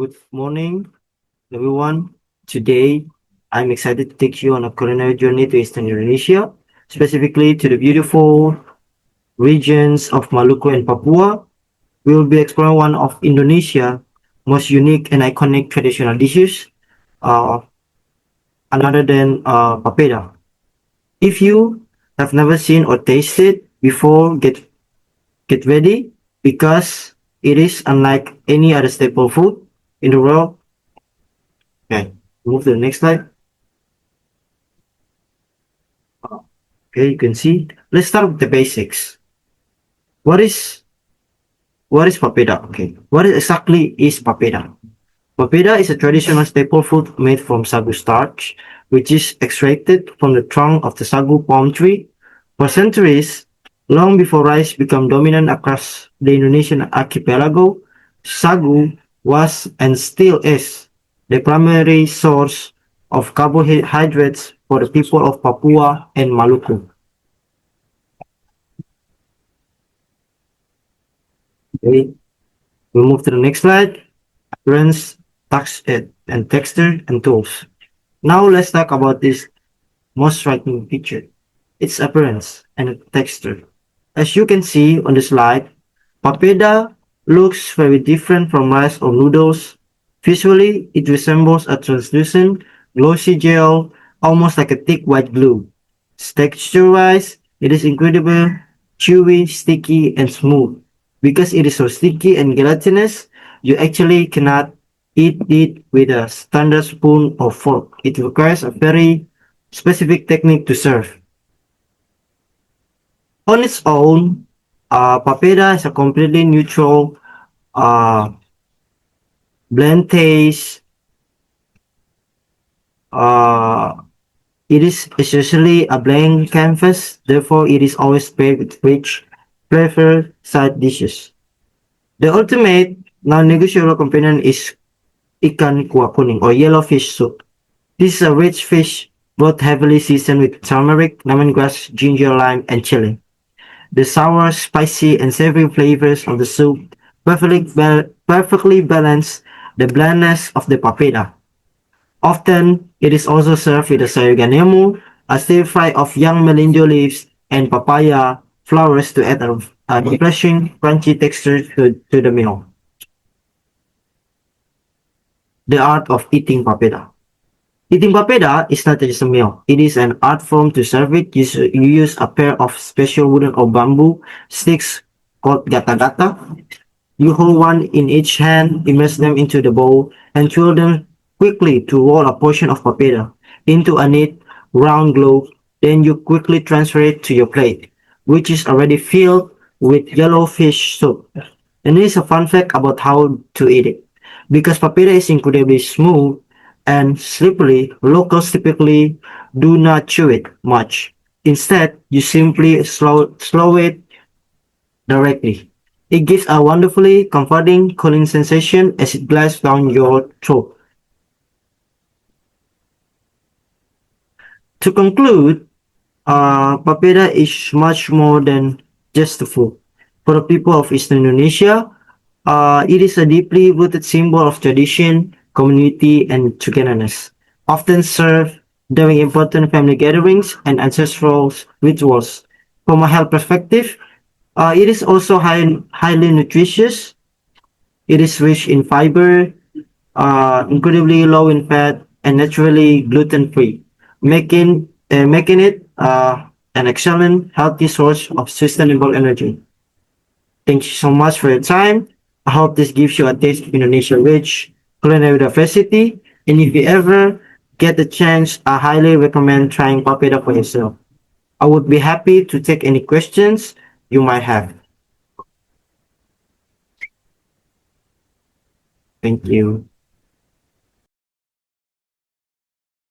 Good morning, everyone. Today, I'm excited to take you on a culinary journey to Eastern Indonesia, specifically to the beautiful regions of Maluku and Papua. We will be exploring one of Indonesia's most unique and iconic traditional dishes, uh, another than papeda. If you have never seen or tasted before, get ready because it is unlike any other staple food in the world. Okay, move to the next slide. Okay, you can see. Let's start with the basics. What is what is papeda? Okay, what exactly is papeda? Papeda is a traditional staple food made from sagu starch, which is extracted from the trunk of the sagu palm tree. For centuries, long before rice became dominant across the Indonesian archipelago, sagu was and still is the primary source of carbohydrates for the people of Papua and Maluku. Okay, we move to the next slide. Appearance, and texture and tools. Now let's talk about this most striking feature, its appearance and texture. As you can see on the slide, papeda looks very different from rice or noodles. Visually, it resembles a translucent, glossy gel, almost like a thick white glue. Texture-wise, it is incredible, chewy, sticky, and smooth. Because it is so sticky and gelatinous, you actually cannot eat it with a standard spoon or fork. It requires a very specific technique to serve. On its own, papeda is a completely neutral uh, blend taste. Uh, it is essentially a blank canvas, therefore it is always paired with rich, flavor side dishes. The ultimate non-negotiable companion is ikan kuah kuning or yellowfish soup. This is a rich fish broth heavily seasoned with turmeric, lemongrass, ginger, lime, and chili. The sour, spicy, and savory flavors of the soup perfectly balance the blandness of the papeda. Often, it is also served with a sayuganemu, a stir fry of young melinjo leaves and papaya flowers to add a refreshing, crunchy texture to the meal. The art of eating papeda. Eating papeda is not just a meal. It is an art form to serve it. You use a pair of special wooden or bamboo sticks called gata-gata. You hold one in each hand, immerse them into the bowl, and twirl them quickly to roll a portion of papeda into a neat, round globe. Then you quickly transfer it to your plate, which is already filled with yellow fish soup. And here's a fun fact about how to eat it. Because papeda is incredibly smooth and slippery, locals typically do not chew it much. Instead, you simply slow it directly. It gives a wonderfully comforting cooling sensation as it glides down your throat. To conclude, papeda is much more than just a food. For the people of Eastern Indonesia, it is a deeply rooted symbol of tradition, community, and togetherness, often served during important family gatherings and ancestral rituals. From a health perspective, it is also highly nutritious. It is rich in fiber, incredibly low in fat, and naturally gluten-free, making it an excellent, healthy source of sustainable energy. Thank you so much for your time. I hope this gives you a taste of Indonesia's rich culinary diversity. And if you ever get the chance, I highly recommend trying papeda for yourself. I would be happy to take any questions you might have. Thank you.